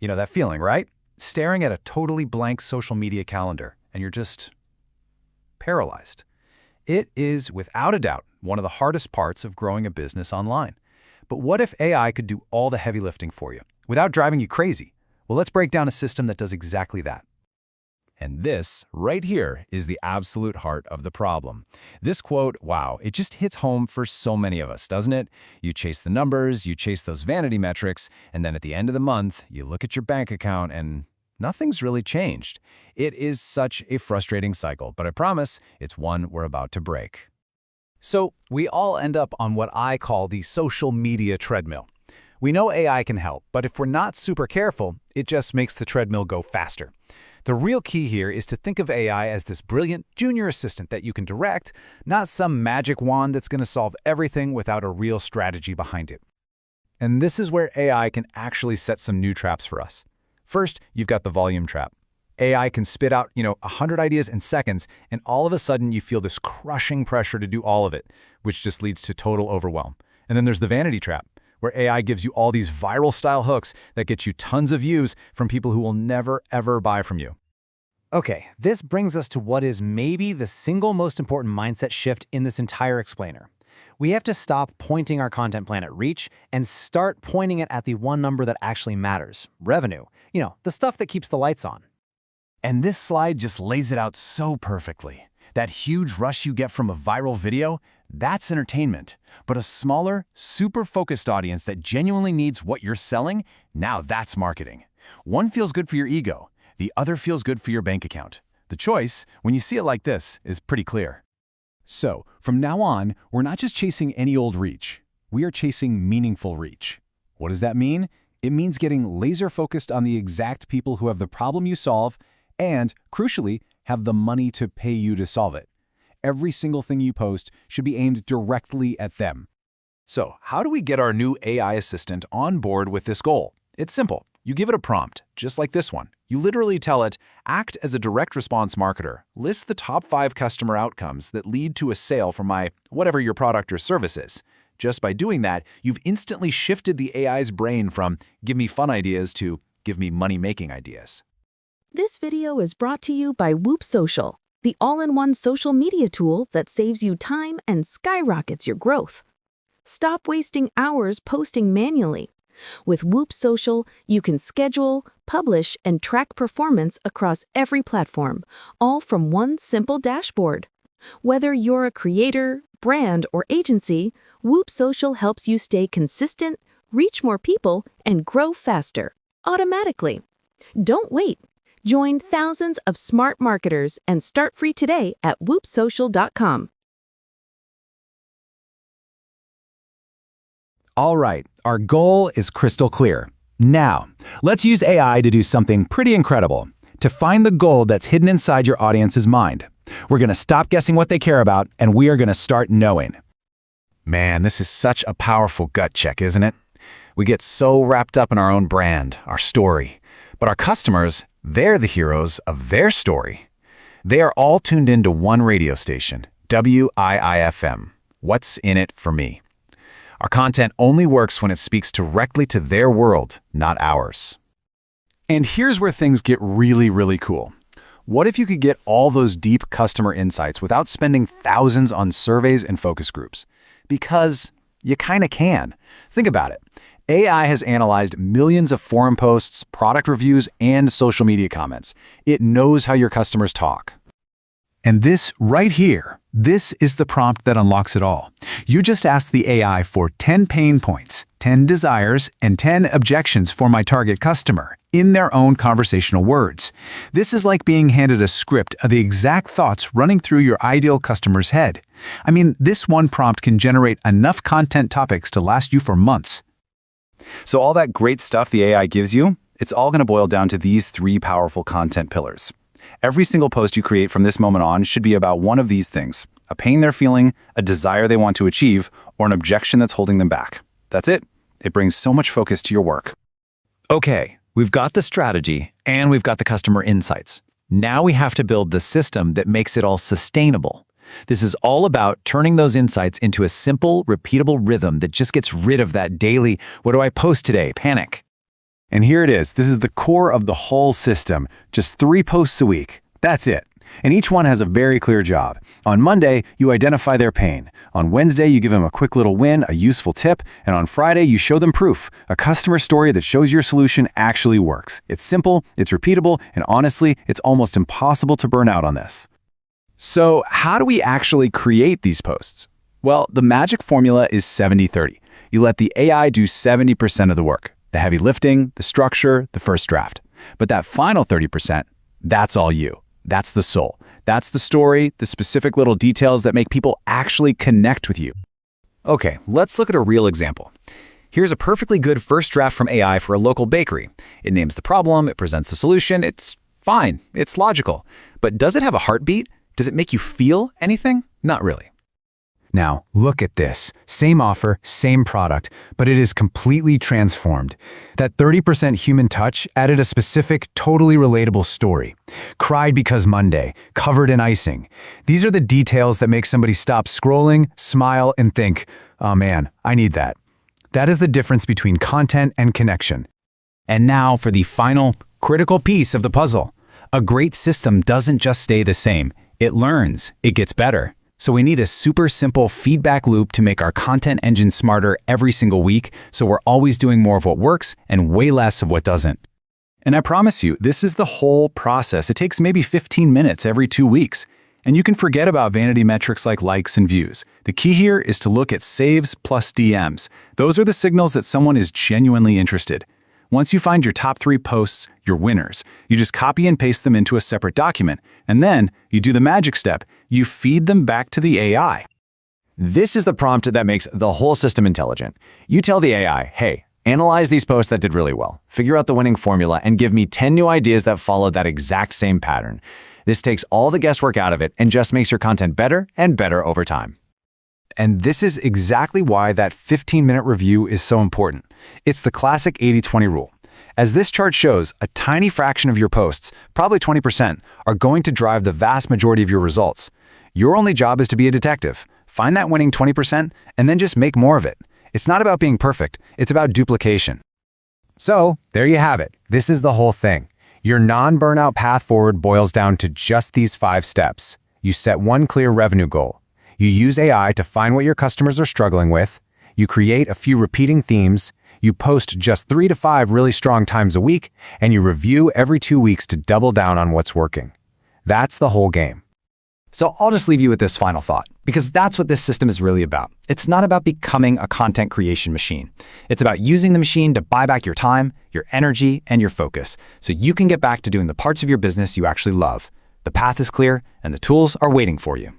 You know that feeling, right? Staring at a totally blank social media calendar, and you're just paralyzed. It is, without a doubt, one of the hardest parts of growing a business online. But what if AI could do all the heavy lifting for you, without driving you crazy? Well, let's break down a system that does exactly that. And this, right here, is the absolute heart of the problem. This quote, wow, it just hits home for so many of us, doesn't it? You chase the numbers, you chase those vanity metrics, and then at the end of the month, you look at your bank account and nothing's really changed. It is such a frustrating cycle, but I promise it's one we're about to break. So we all end up on what I call the social media treadmill. We know AI can help, but if we're not super careful, it just makes the treadmill go faster. The real key here is to think of AI as this brilliant junior assistant that you can direct, not some magic wand that's going to solve everything without a real strategy behind it. And this is where AI can actually set some new traps for us. First, you've got the volume trap. AI can spit out, 100 ideas in seconds, and all of a sudden you feel this crushing pressure to do all of it, which just leads to total overwhelm. And then there's the vanity trap, where AI gives you all these viral-style hooks that get you tons of views from people who will never, ever buy from you. Okay, this brings us to what is maybe the single most important mindset shift in this entire explainer. We have to stop pointing our content plan at reach and start pointing it at the one number that actually matters, revenue. The stuff that keeps the lights on. And this slide just lays it out so perfectly. That huge rush you get from a viral video, that's entertainment. But a smaller, super focused audience that genuinely needs what you're selling, now that's marketing. One feels good for your ego, the other feels good for your bank account. The choice, when you see it like this, is pretty clear. So, from now on, we're not just chasing any old reach. We are chasing meaningful reach. What does that mean? It means getting laser focused on the exact people who have the problem you solve and, crucially, have the money to pay you to solve it. Every single thing you post should be aimed directly at them. So, how do we get our new AI assistant on board with this goal? It's simple. You give it a prompt, just like this one. You literally tell it, act as a direct response marketer. List the top 5 customer outcomes that lead to a sale from my whatever your product or service is. Just by doing that, you've instantly shifted the AI's brain from give me fun ideas to give me money-making ideas. This video is brought to you by Whoop Social, the all-in-one social media tool that saves you time and skyrockets your growth. Stop wasting hours posting manually. With Whoop Social, you can schedule, publish, and track performance across every platform, all from one simple dashboard. Whether you're a creator, brand, or agency, Whoop Social helps you stay consistent, reach more people, and grow faster, automatically. Don't wait. Join thousands of smart marketers and start free today at whoopsocial.com. All right, our goal is crystal clear. Now, let's use AI to do something pretty incredible, to find the gold that's hidden inside your audience's mind. We're going to stop guessing what they care about, and we are going to start knowing. Man, this is such a powerful gut check, isn't it? We get so wrapped up in our own brand, our story. But our customers, they're the heroes of their story. They are all tuned into one radio station, WIIFM. What's in it for me? Our content only works when it speaks directly to their world, not ours. And here's where things get really, really cool. What if you could get all those deep customer insights without spending thousands on surveys and focus groups? Because you kind of can. Think about it. AI has analyzed millions of forum posts, product reviews, and social media comments. It knows how your customers talk. And this right here, this is the prompt that unlocks it all. You just ask the AI for 10 pain points, 10 desires, and 10 objections for my target customer in their own conversational words. This is like being handed a script of the exact thoughts running through your ideal customer's head. I mean, this one prompt can generate enough content topics to last you for months. So all that great stuff the AI gives you, it's all going to boil down to these 3 powerful content pillars. Every single post you create from this moment on should be about one of these things: a pain they're feeling, a desire they want to achieve, or an objection that's holding them back. That's it. It brings so much focus to your work. Okay, we've got the strategy and we've got the customer insights. Now we have to build the system that makes it all sustainable. This is all about turning those insights into a simple, repeatable rhythm that just gets rid of that daily, what do I post today, panic. And here it is. This is the core of the whole system. Just 3 posts a week. That's it. And each one has a very clear job. On Monday, you identify their pain. On Wednesday, you give them a quick little win, a useful tip. And on Friday, you show them proof, a customer story that shows your solution actually works. It's simple, it's repeatable, and honestly, it's almost impossible to burn out on this. So how do we actually create these posts? Well, the magic formula is 70-30. You let the AI do 70% of the work, the heavy lifting, the structure, the first draft. But that final 30%, that's all you. That's the soul. That's the story, the specific little details that make people actually connect with you. Okay, let's look at a real example. Here's a perfectly good first draft from AI for a local bakery. It names the problem, it presents the solution, it's fine, it's logical. But does it have a heartbeat? Does it make you feel anything? Not really. Now, look at this. Same offer, same product, but it is completely transformed. That 30% human touch added a specific, totally relatable story. Cried because Monday, covered in icing. These are the details that make somebody stop scrolling, smile, and think, oh man, I need that. That is the difference between content and connection. And now for the final, critical piece of the puzzle. A great system doesn't just stay the same. It learns, it gets better. So we need a super simple feedback loop to make our content engine smarter every single week, so we're always doing more of what works and way less of what doesn't. And I promise you, this is the whole process. It takes maybe 15 minutes every 2 weeks. And you can forget about vanity metrics like likes and views. The key here is to look at saves plus DMs. Those are the signals that someone is genuinely interested. Once you find your top 3 posts, your winners, you just copy and paste them into a separate document. And then you do the magic step. You feed them back to the AI. This is the prompt that makes the whole system intelligent. You tell the AI, hey, analyze these posts that did really well, figure out the winning formula, and give me 10 new ideas that follow that exact same pattern. This takes all the guesswork out of it and just makes your content better and better over time. And this is exactly why that 15-minute review is so important. It's the classic 80-20 rule. As this chart shows, a tiny fraction of your posts, probably 20%, are going to drive the vast majority of your results. Your only job is to be a detective. Find that winning 20% and then just make more of it. It's not about being perfect, it's about duplication. So, there you have it. This is the whole thing. Your non-burnout path forward boils down to just these 5 steps. You set one clear revenue goal. You use AI to find what your customers are struggling with. You create a few repeating themes. You post just 3 to 5 really strong times a week, and you review every 2 weeks to double down on what's working. That's the whole game. So I'll just leave you with this final thought, because that's what this system is really about. It's not about becoming a content creation machine. It's about using the machine to buy back your time, your energy, and your focus, so you can get back to doing the parts of your business you actually love. The path is clear, and the tools are waiting for you.